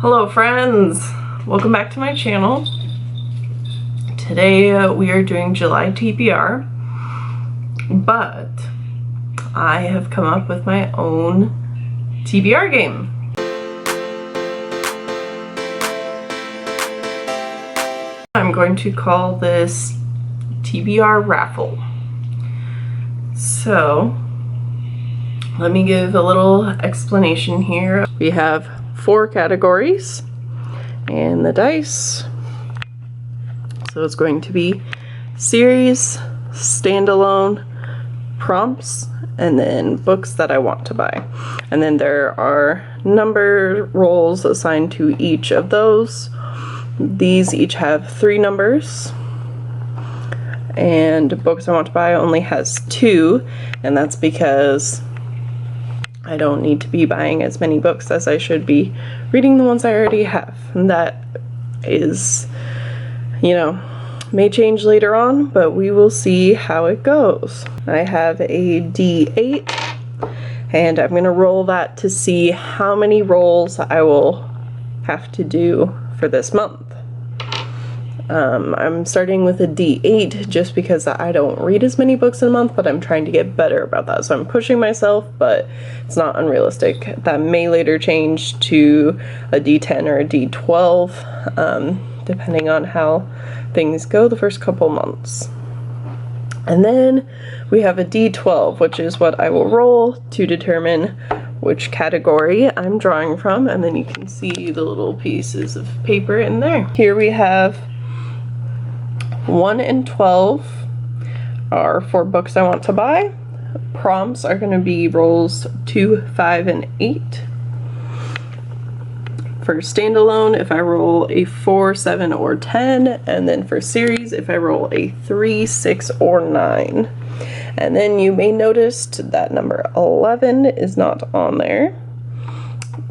Hello friends! Welcome back to my channel. Today we are doing July TBR, but I have come up with my own TBR game. I'm going to call this TBR Raffle. So let me give a little explanation here. We have 4 categories and the dice. So it's going to be series, standalone, prompts, and then books that I want to buy. And then there are number rolls assigned to each of those. These each have 3 numbers. And books I want to buy only has 2, and that's because I don't need to be buying as many books as I should be reading the ones I already have. And that is, you know, may change later on, but we will see how it goes. I have a D8, and I'm going to roll that to see how many rolls I will have to do for this month. I'm starting with a D8 just because I don't read as many books in a month, but I'm trying to get better about that. So I'm pushing myself, but it's not unrealistic. That may later change to a D10 or a D12, depending on how things go the first couple months. And then we have a D12, which is what I will roll to determine which category I'm drawing from, and then you can see the little pieces of paper in there. Here we have 1 and 12 are for books I want to buy. Prompts are going to be rolls 2, 5, and 8. For standalone, if I roll a 4, 7, or 10, and then for series, if I roll a 3, 6, or 9. And then you may notice that number 11 is not on there.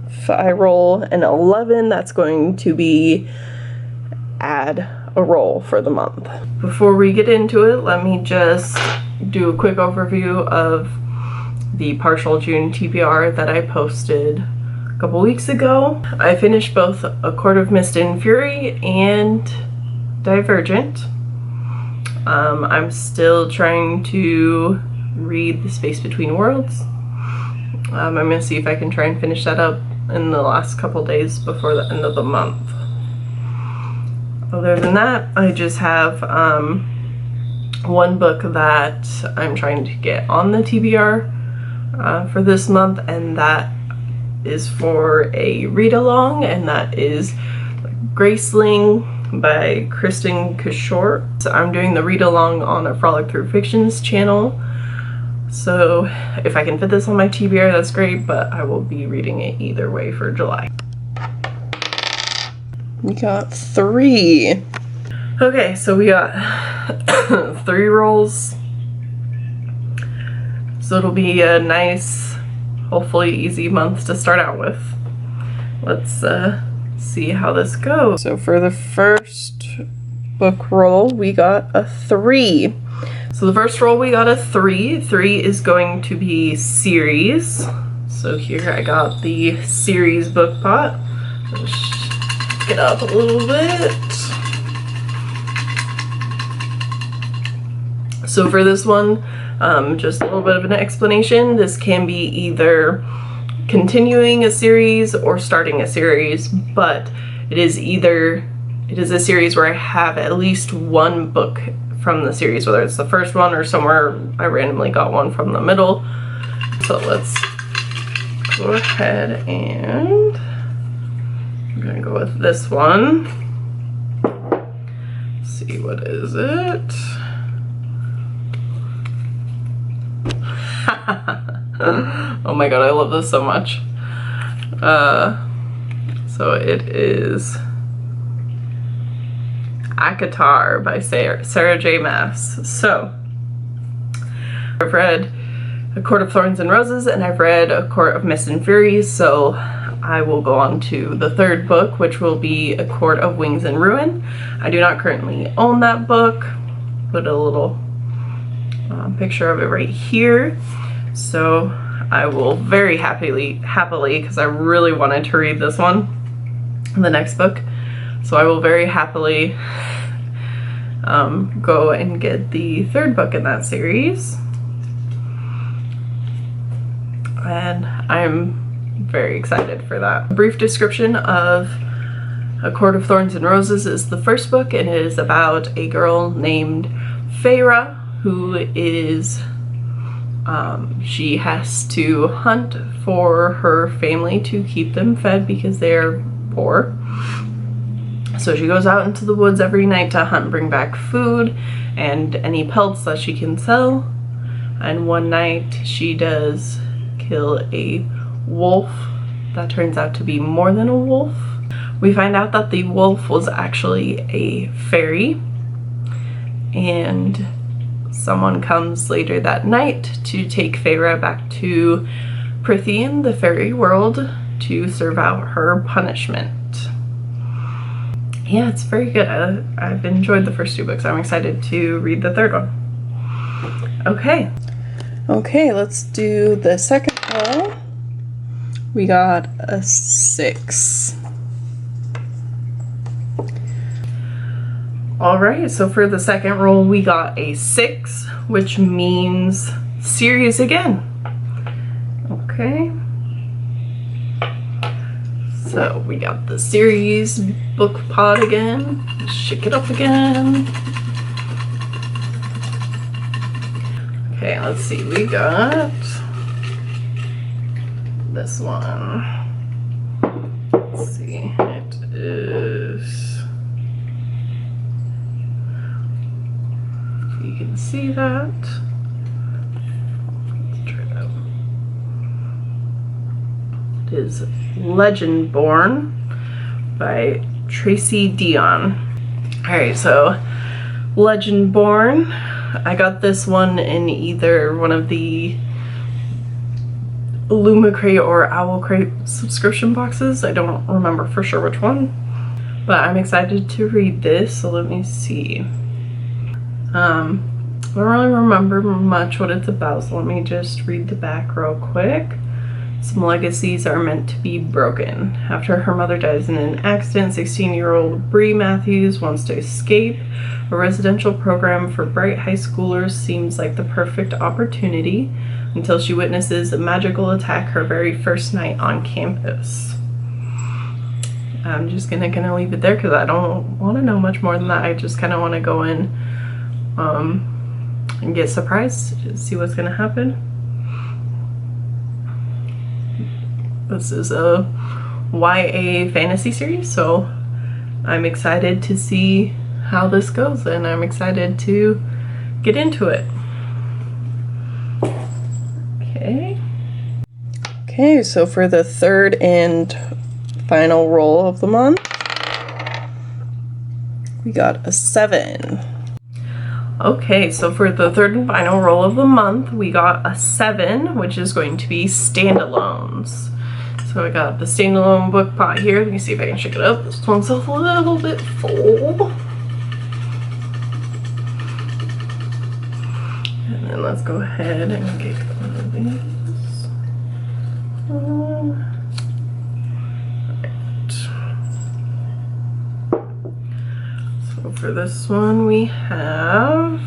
If I roll an 11, that's going to be add a roll for the month. Before we get into it, let me just do a quick overview of the partial June TBR that I posted a couple weeks ago. I finished both A Court of Mist and Fury and Divergent. I'm still trying to read The Space Between Worlds. I'm going to see if I can try and finish that up in the last couple days before the end of the month. Other than that, I just have one book that I'm trying to get on the TBR for this month, and that is for a read-along, and that is Graceling by Kristen Kishore. So I'm doing the read-along on a Frolic Through Fictions channel. So if I can fit this on my TBR, that's great, but I will be reading it either way for July. We got 3. Okay, so we got 3 rolls. So it'll be a nice, hopefully easy month to start out with. Let's see how this goes. So for the first book roll, we got a 3. So the first roll we got a 3. 3 is going to be series. So here I got the series book pot. It up a little bit. So for this one, just a little bit of an explanation. This can be either continuing a series or starting a series, but it is a series where I have at least one book from the series, whether it's the first one or somewhere I randomly got one from the middle. So let's go ahead and I'm gonna go with this one. Let's see, what is it? Oh my god, I love this so much. So it is Akatar by Sarah J. Maas. So I've read A Court of Thorns and Roses, and I've read A Court of Mist and Fury, so I will go on to the third book, which will be A Court of Wings and Ruin. I do not currently own that book. Put a little picture of it right here. So I will very happily, because I really wanted to read this one, the next book. So I will very happily go and get the third book in that series. And I'm very excited for that. A brief description of A Court of Thorns and Roses is the first book, and it is about a girl named Feyre who is, she has to hunt for her family to keep them fed because they're poor. So she goes out into the woods every night to hunt and bring back food and any pelts that she can sell. And one night she does kill a wolf that turns out to be more than a wolf. We find out that the wolf was actually a fairy, and someone comes later that night to take Feyre back to Prythian, the fairy world, to serve out her punishment. Yeah, it's very good. I've enjoyed the first two books. I'm excited to read the third one. Okay, let's do the second roll. We got a 6. Alright, so for the second roll we got a 6, which means series again. Okay. So we got the series book pod again. Shake it up again. Okay, let's see. We got this one. Let's see. It is. If you can see that. Let's try it out. It is Legendborn by Tracy Dion. Alright, so Legendborn. I got this one in either one of the Lumicrate or Owlcrate subscription boxes. I don't remember for sure which one, but I'm excited to read this. So let me see. I don't really remember much what it's about, so let me just read the back real quick. Some legacies are meant to be broken. After her mother dies in an accident, 16-year-old Bree Matthews wants to escape. A residential program for bright high schoolers seems like the perfect opportunity until she witnesses a magical attack her very first night on campus. I'm just gonna leave it there because I don't want to know much more than that. I just kind of want to go in and get surprised to see what's gonna happen. This is a YA fantasy series, so I'm excited to see how this goes, and I'm excited to get into it. Okay, so for the third and final roll of the month, we got a 7. Okay, so for the third and final roll of the month, we got a 7, which is going to be standalones. So I got the standalone book pot here. Let me see if I can shake it up. This one's a little bit full. And then let's go ahead and get one of these. Right. So for this one we have,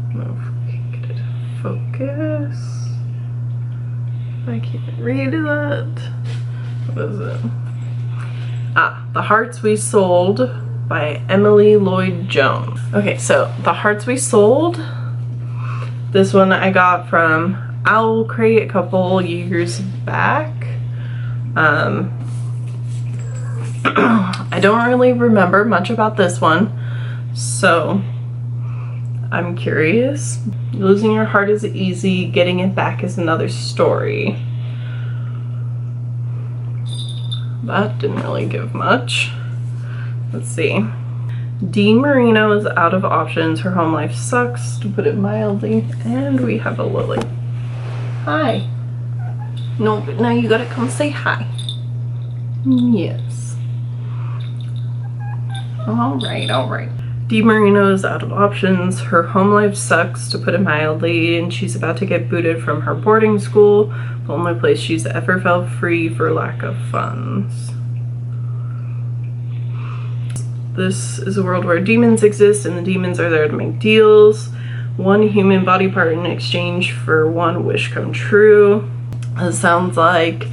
I don't know if we can get it to focus. I can't read that. What is it? The Hearts We Sold by Emily Lloyd Jones. Okay, so The Hearts We Sold. This one I got from Owlcrate a couple years back. I don't really remember much about this one, so I'm curious. Losing your heart is easy, getting it back is another story. That didn't really give much. Let's see. Dean Marino is out of options. Her home life sucks, to put it mildly. And we have a Lily. Hi. No, but now you gotta come say hi. Yes. Alright, alright. DiMarino is out of options. Her home life sucks, to put it mildly, and she's about to get booted from her boarding school, the only place she's ever felt free, for lack of funds. This is a world where demons exist, and the demons are there to make deals. One human body part in exchange for one wish come true. It sounds like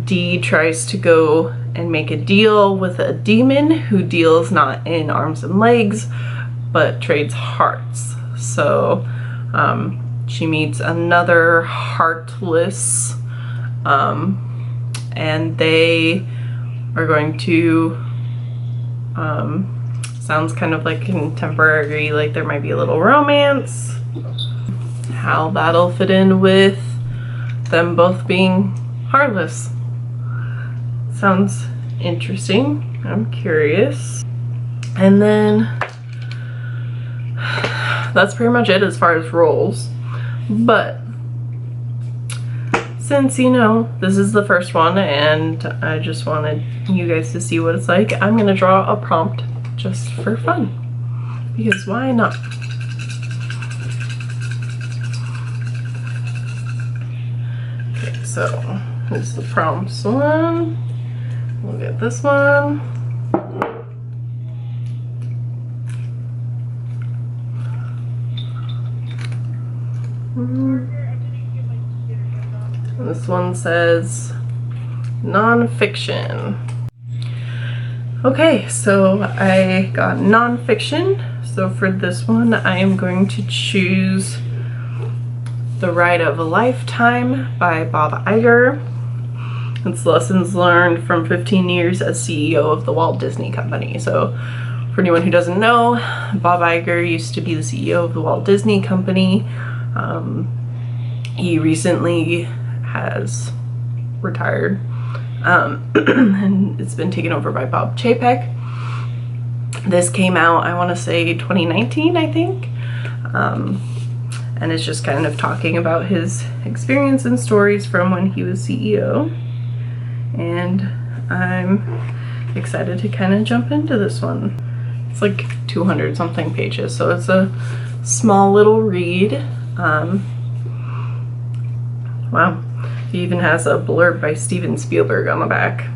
Dee tries to go and make a deal with a demon who deals not in arms and legs, but trades hearts. So she meets another heartless, and they are going to, sounds kind of like contemporary, like there might be a little romance. How that'll fit in with them both being heartless. Sounds interesting. I'm curious. And then that's pretty much it as far as roles. But since, you know, this is the first one and I just wanted you guys to see what it's like, I'm gonna draw a prompt just for fun. Because why not? Okay, so here's the prompts one. We'll get this one. And this one says nonfiction. Okay, so I got nonfiction. So for this one, I am going to choose The Ride of a Lifetime by Bob Iger. It's lessons learned from 15 years as CEO of the Walt Disney Company. So for anyone who doesn't know, Bob Iger used to be the CEO of the Walt Disney Company. He recently has retired, and it's been taken over by Bob Chapek. This came out, I want to say 2019, I think. And it's just kind of talking about his experience and stories from when he was CEO. And I'm excited to kind of jump into this one. It's like 200 something pages, so it's a small little read. Wow, he even has a blurb by Steven Spielberg on the back.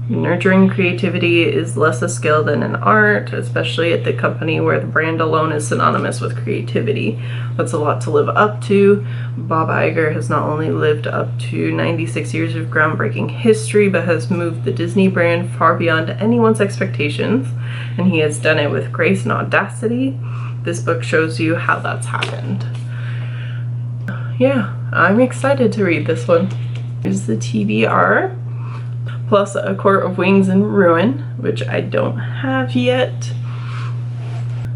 Nurturing creativity is less a skill than an art, especially at the company where the brand alone is synonymous with creativity. That's a lot to live up to. Bob Iger has not only lived up to 96 years of groundbreaking history, but has moved the Disney brand far beyond anyone's expectations, and he has done it with grace and audacity. This book shows you how that's happened. Yeah, I'm excited to read this one. Here's the TBR. Plus A Court of Wings and Ruin, which I don't have yet.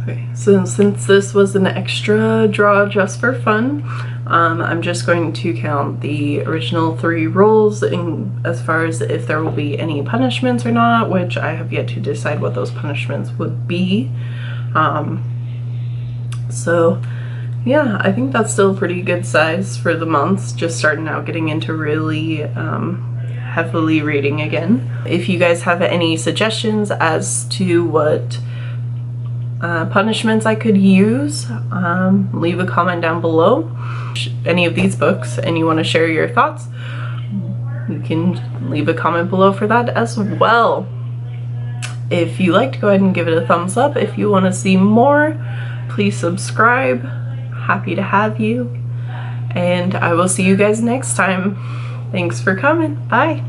Okay, so since this was an extra draw just for fun, I'm just going to count the original 3 rolls as far as if there will be any punishments or not, which I have yet to decide what those punishments would be. So yeah, I think that's still a pretty good size for the months, just starting out getting into really heavily reading again. If you guys have any suggestions as to what punishments I could use, leave a comment down below. Any of these books and you want to share your thoughts, you can leave a comment below for that as well. If you liked, go ahead and give it a thumbs up. If you want to see more, please subscribe. Happy to have you, and I will see you guys next time. Thanks for coming. Bye.